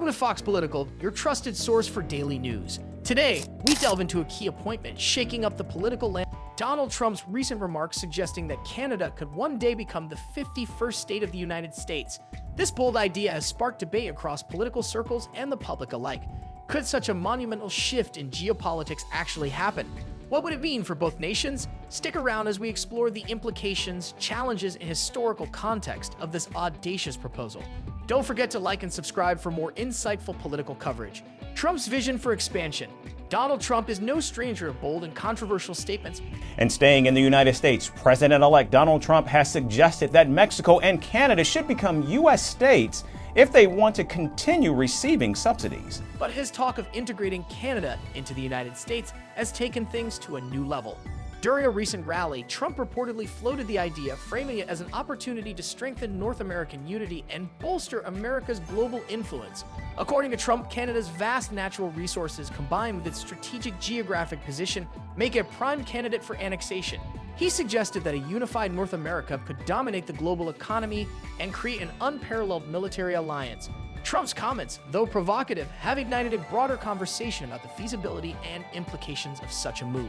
Welcome to Fox Political, your trusted source for daily news. Today, we delve into a key appointment shaking up the political landscape. Donald Trump's recent remarks suggesting that Canada could one day become the 51st state of the United States. This bold idea has sparked debate across political circles and the public alike. Could such a monumental shift in geopolitics actually happen? What would it mean for both nations? Stick around as we explore the implications, challenges, and historical context of this audacious proposal. Don't forget to like and subscribe for more insightful political coverage. Trump's vision for expansion. Donald Trump is no stranger to bold and controversial statements. And staying in the United States, President-elect Donald Trump has suggested that Mexico and Canada should become U.S. states if they want to continue receiving subsidies. But his talk of integrating Canada into the United States has taken things to a new level. During a recent rally, Trump reportedly floated the idea, framing it as an opportunity to strengthen North American unity and bolster America's global influence. According to Trump, Canada's vast natural resources combined with its strategic geographic position make it a prime candidate for annexation. He suggested that a unified North America could dominate the global economy and create an unparalleled military alliance. Trump's comments, though provocative, have ignited a broader conversation about the feasibility and implications of such a move.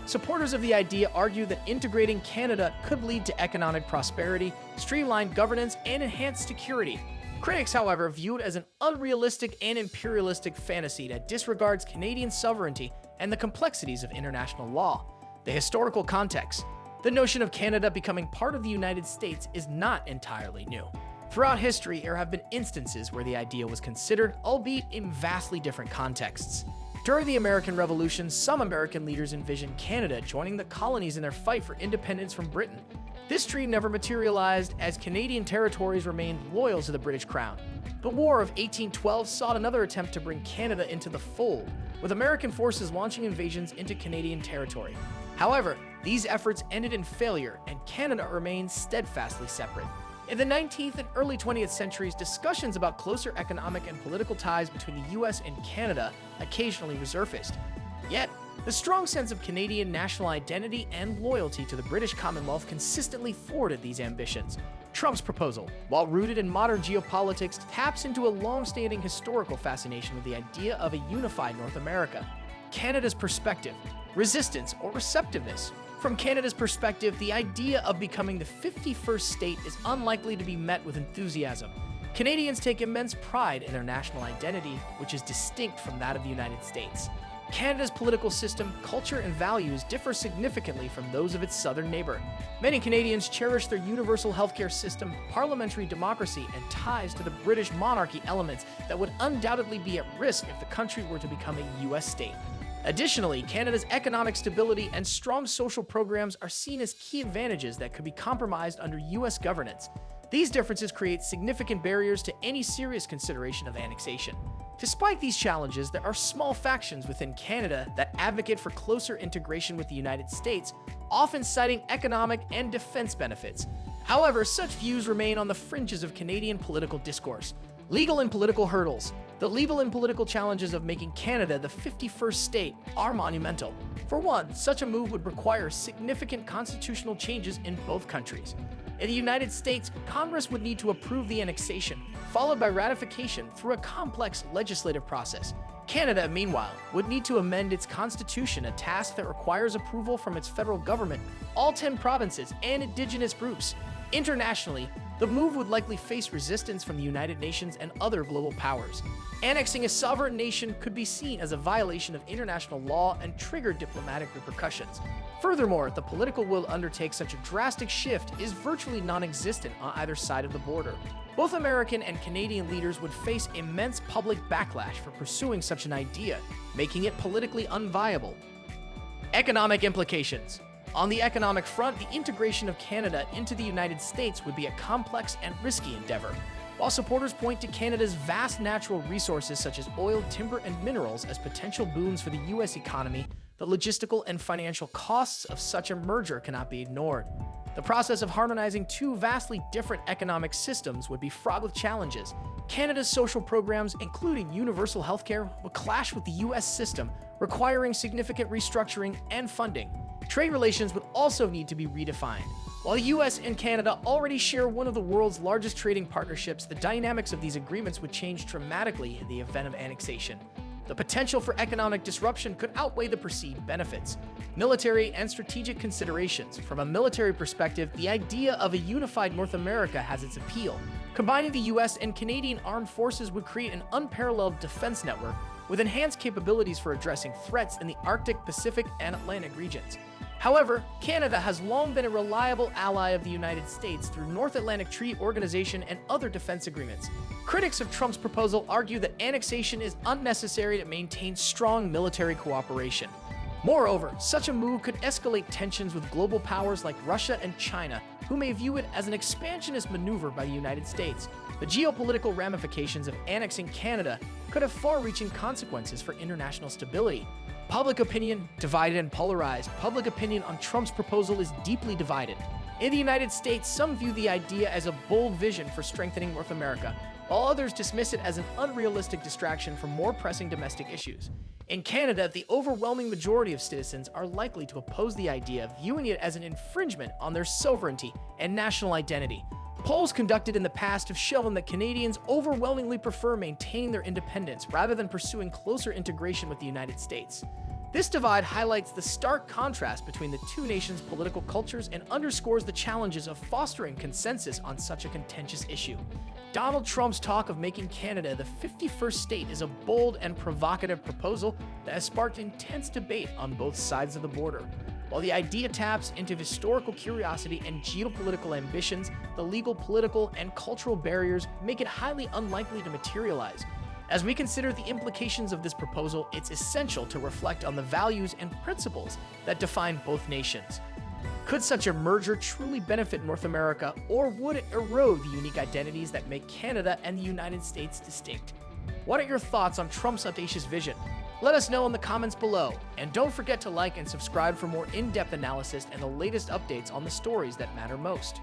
Supporters of the idea argue that integrating Canada could lead to economic prosperity, streamlined governance, and enhanced security. Critics, however, view it as an unrealistic and imperialistic fantasy that disregards Canadian sovereignty and the complexities of international law. The historical context. The notion of Canada becoming part of the United States is not entirely new. Throughout history, there have been instances where the idea was considered, albeit in vastly different contexts. During the American Revolution, some American leaders envisioned Canada joining the colonies in their fight for independence from Britain. This dream never materialized as Canadian territories remained loyal to the British Crown. The War of 1812 saw another attempt to bring Canada into the fold, with American forces launching invasions into Canadian territory. However, these efforts ended in failure, and Canada remained steadfastly separate. In the 19th and early 20th centuries, discussions about closer economic and political ties between the US and Canada occasionally resurfaced. Yet, the strong sense of Canadian national identity and loyalty to the British Commonwealth consistently thwarted these ambitions. Trump's proposal, while rooted in modern geopolitics, taps into a long-standing historical fascination with the idea of a unified North America. Canada's perspective, resistance, or receptiveness. From Canada's perspective, the idea of becoming the 51st state is unlikely to be met with enthusiasm. Canadians take immense pride in their national identity, which is distinct from that of the United States. Canada's political system, culture, and values differ significantly from those of its southern neighbor. Many Canadians cherish their universal healthcare system, parliamentary democracy, and ties to the British monarchy elements that would undoubtedly be at risk if the country were to become a U.S. state. Additionally, Canada's economic stability and strong social programs are seen as key advantages that could be compromised under U.S. governance. These differences create significant barriers to any serious consideration of annexation. Despite these challenges, there are small factions within Canada that advocate for closer integration with the United States, often citing economic and defense benefits. However, such views remain on the fringes of Canadian political discourse. Legal and political hurdles. The legal and political challenges of making Canada the 51st state are monumental. For one, such a move would require significant constitutional changes in both countries. In the United States, Congress would need to approve the annexation, followed by ratification through a complex legislative process. Canada, meanwhile, would need to amend its constitution, a task that requires approval from its federal government, all 10 provinces, and indigenous groups. Internationally, the move would likely face resistance from the United Nations and other global powers. Annexing a sovereign nation could be seen as a violation of international law and trigger diplomatic repercussions. Furthermore, the political will to undertake such a drastic shift is virtually non-existent on either side of the border. Both American and Canadian leaders would face immense public backlash for pursuing such an idea, making it politically unviable. Economic implications. On the economic front, the integration of Canada into the United States would be a complex and risky endeavor. While supporters point to Canada's vast natural resources such as oil, timber, and minerals as potential boons for the U.S. economy, the logistical and financial costs of such a merger cannot be ignored. The process of harmonizing two vastly different economic systems would be fraught with challenges. Canada's social programs, including universal healthcare, would clash with the U.S. system, requiring significant restructuring and funding. Trade relations would also need to be redefined. While the US and Canada already share one of the world's largest trading partnerships, the dynamics of these agreements would change dramatically in the event of annexation. The potential for economic disruption could outweigh the perceived benefits. Military and strategic considerations. From a military perspective, the idea of a unified North America has its appeal. Combining the US and Canadian armed forces would create an unparalleled defense network with enhanced capabilities for addressing threats in the Arctic, Pacific, and Atlantic regions. However, Canada has long been a reliable ally of the United States through North Atlantic Treaty Organization and other defense agreements. Critics of Trump's proposal argue that annexation is unnecessary to maintain strong military cooperation. Moreover, such a move could escalate tensions with global powers like Russia and China, who may view it as an expansionist maneuver by the United States. The geopolitical ramifications of annexing Canada could have far-reaching consequences for international stability. Public opinion, divided and polarized. Public opinion on Trump's proposal is deeply divided. In the United States, some view the idea as a bold vision for strengthening North America, while others dismiss it as an unrealistic distraction from more pressing domestic issues. In Canada, the overwhelming majority of citizens are likely to oppose the idea, viewing it as an infringement on their sovereignty and national identity. Polls conducted in the past have shown that Canadians overwhelmingly prefer maintaining their independence rather than pursuing closer integration with the United States. This divide highlights the stark contrast between the two nations' political cultures and underscores the challenges of fostering consensus on such a contentious issue. Donald Trump's talk of making Canada the 51st state is a bold and provocative proposal that has sparked intense debate on both sides of the border. While the idea taps into historical curiosity and geopolitical ambitions, the legal, political, and cultural barriers make it highly unlikely to materialize. As we consider the implications of this proposal, it's essential to reflect on the values and principles that define both nations. Could such a merger truly benefit North America, or would it erode the unique identities that make Canada and the United States distinct? What are your thoughts on Trump's audacious vision? Let us know in the comments below, and don't forget to like and subscribe for more in-depth analysis and the latest updates on the stories that matter most.